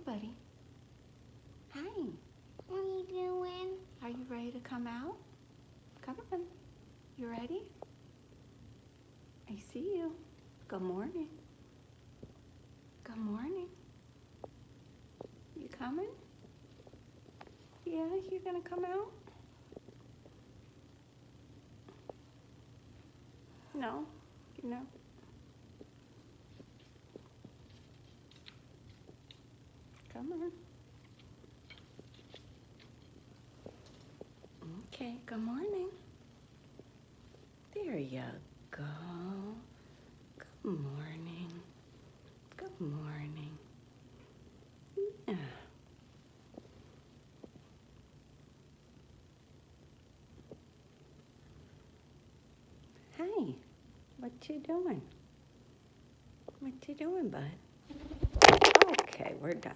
buddy. Hi. What are you doing? Are you ready to come out? Come on. You ready? I see you. Good morning. Good morning. You coming? Yeah, you're gonna come out? No? No? Come on. Okay, good morning. There you go. Good morning. Good morning. Yeah. Hey, what you doing? What you doing, bud? Okay, we're done.